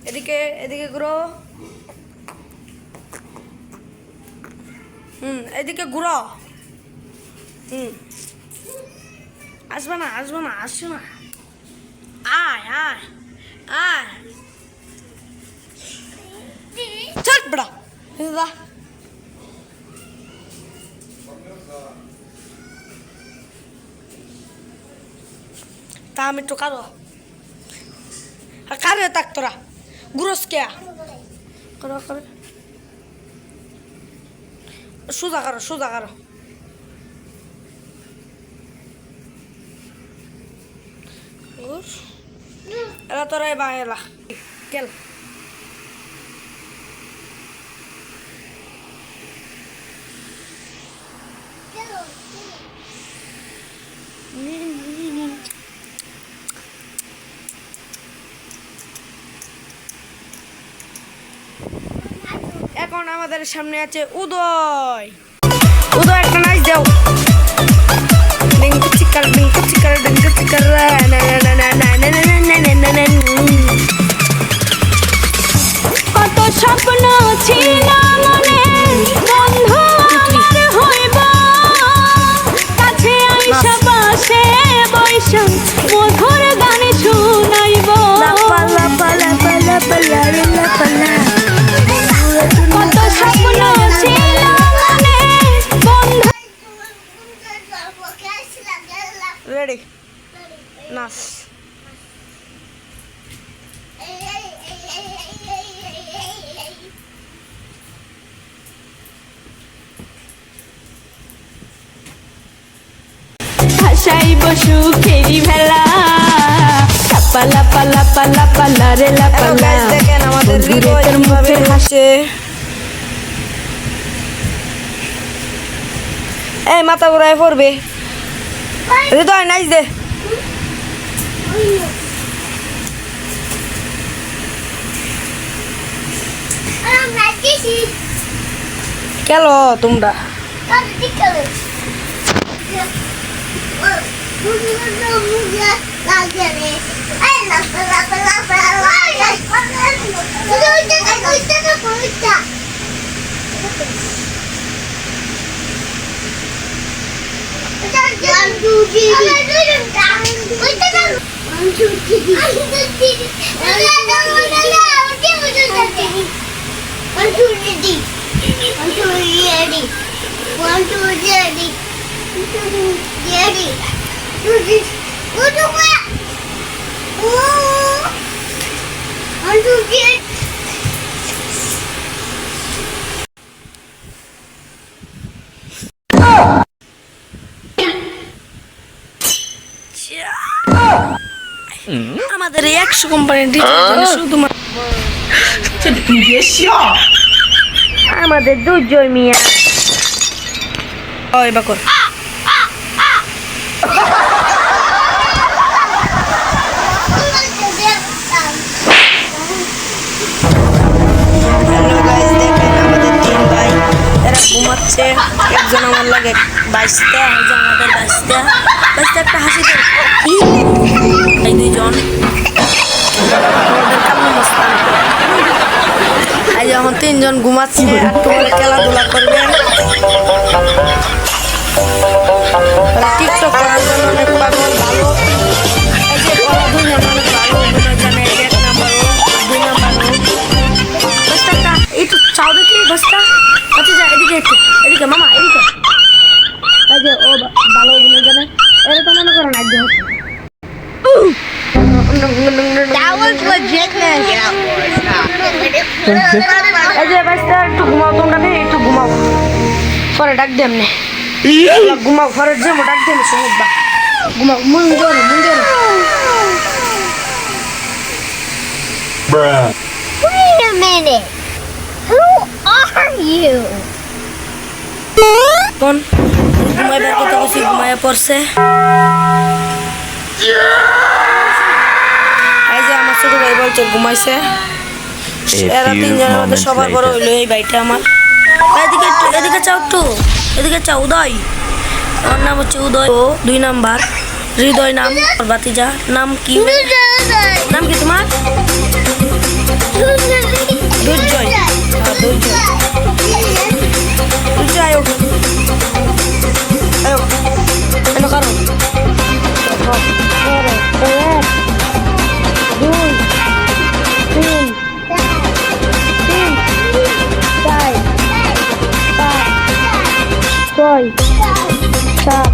এদিকে এদিকে ঘুরো। এদিকে ঘুরো। আসবে না আসবে না আসবে না। আয় আয় আয় চল বড়া দাদা। তা আমি একটু কারো আর কারে তাক তোরা গুরস কে করো করো সোজা করো সোজা করো। এলা তোরা বা এলা কেল এখন আমাদের সামনে আছে উদয়। উদয় একটা নাচ দাও। কত স্বপ্ন ছিল মনে বন্ধু আমার হইব কাছে আইসা পাশে বৈশা মধুর গান শুনাইব। কত স্বপ্ন ছিল মনে বন্ধু। রেডি নাচ। হাসাইব সুখেরি ভেলা পালা পালা পালা পালা রে লা পালা। দেখেন আমাদের হৃদয়ের মুখে হাসে। এই মাথা ঘুরায় পড়বে। হৃদয় নাচ দে। কেলো তোমরা আমাদের 100 কোম্পানির শুধুমাত্র আমাদের দুর্জয় মিয়া ওই বাকর ঘুমাচ্ছে। একজন আমার লাগে বাইশটা, একজন আমাদের বাইশটা বাইশটা একটা হাসি দেয়। এই দুইজন এই যখন তিনজন ঘুমাচ্ছে একটু খেলাধুলা করবে। টিকটক করার জন্য অনেক পাগল ভালো। এই যে ওরা দুজন অনেক ভালো অভিনয় জানে। 1 নাম্বার ও 2 নাম্বার ও বাসটা একটু চাও দেখি বাসটা আচ্ছা যা এদিকে একটু এদিকে মামা এদিকে। এই যে ও ভালো অভিনয় জানে। এটা তো মনে করো না একদম That was legitness. এই যে বাসটা একটু ঘুমাও তোমরা নেই একটু ঘুমাও পরে ডাক দে এমনি ঘুমাও পরে যে ডাক দে সমুদ্র ঘুমাও মন জোরে Wait a minute. Who are you? কোন ঘুমাইবার কথা বলছি ঘুমাইয়া পড়ছে। এই যে আমার ছোট ভাই বলছে ঘুমাইছে। এরা তিনজনের মধ্যে সবার বড় হইলো এই ভাইটা আমার। এদিকে একটু এদিকে চাও একটু এদিকে চাও। উদয় ওর নাম হচ্ছে উদয়। ও 2 নাম্বার হৃদয় নাম। ওর ভাতিজা নাম কি? নাম কি তোমার? দুর্জয় দুর্জয় দুর্জয় আয়ো আয়ো এনো কারো ছয় সাত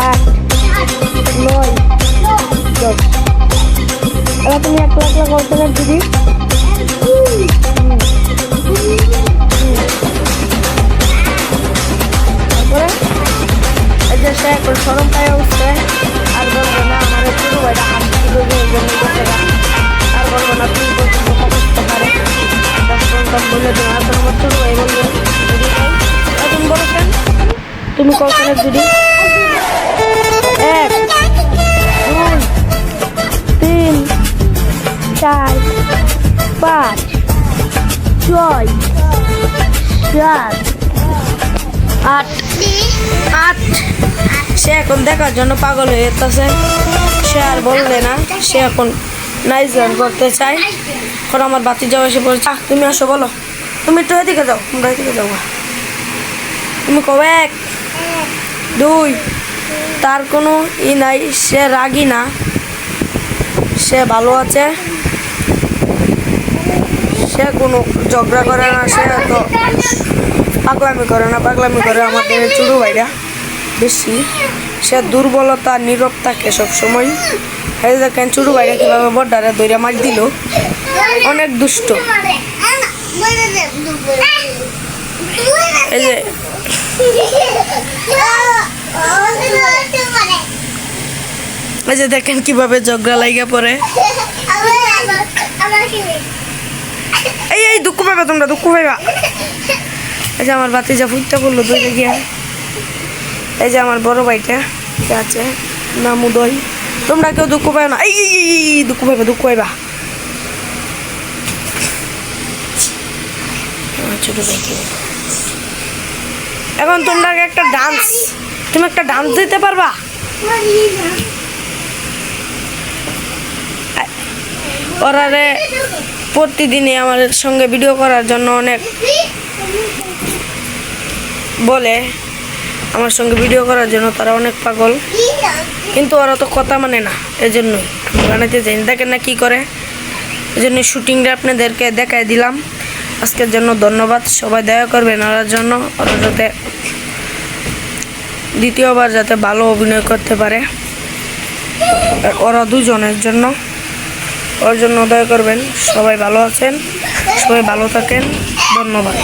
আট নয় দশ এবার তুমি এক লাখ লাখ অল্টারনেট দিবি তারপরে এই যে সে এখন সরম পায়ে উঠছে আর বলবো না আমার শুরু হয় হাত আর বলবো না তুমি পর্যন্ত করতে পারে বলে দেবো আর তোমার শুরু হয় বলবো এখন বলো কেন তুমি কল্পনার দিদি 1 2 3 4 5 6 7 8 সে এখন দেখার জন্য পাগল হয়ে যেতেছে সে আর বললে না সে এখন নাইস গান করতে চায় এখন আমার বাতি যাওয়া এসে পড়েছে তুমি আসো বলো তুমি একটু এদিকে যাও তোমরা এদিকে যাও তুমি কবে 1 2 তার কোনো ই নাই সে রাগি না সে ভালো আছে সে কোনো ঝগড়া করে না সে তো পাগলামি করে আমাদের চুরু ভাইরা বেশি সে দুর্বলতা নীরব থাকে সবসময় এই দেখেন চুরু ভাইরা কীভাবে বড্ডারে দইরা মার দিল অনেক দুষ্ট এই যে এই যে দেখেন কিভাবে ঝগড়া লাইগা পড়ে এই এই দুঃখ পাইবা তোমরা দুঃখ পাইবা এই যে আমার বাতিজা ফুটতে পড়লো দইটা গিয়া এই যে আমার বড় ভাইটা আছে নাম উদয় তোমরা কেউ দুঃখ পাই না এই দুঃখ পাইবা ছোট ভাইকে এখন তোমরা একটা ডান্স তুমি একটা ডান্স দিতে পারবা ওরারে প্রতিদিনই আমার সঙ্গে ভিডিও করার জন্য অনেক বলে আমার সঙ্গে ভিডিও করার জন্য তারা অনেক পাগল কিন্তু ওরা তো কথা মানে না এজন্যই বানাইতে যাই দেখেন না কি করে এজন্য শুটিংটা আপনাদেরকে দেখাই দিলাম আজকের জন্য ধন্যবাদ সবাই দয়া করবেন ওরার জন্য ওরা যাতে দ্বিতীয়বার যাতে ভালো অভিনয় করতে পারে ওরা দুজনের জন্য ওর জন্য দয়া করবেন সবাই ভালো আছেন সবাই ভালো থাকেন ধন্যবাদ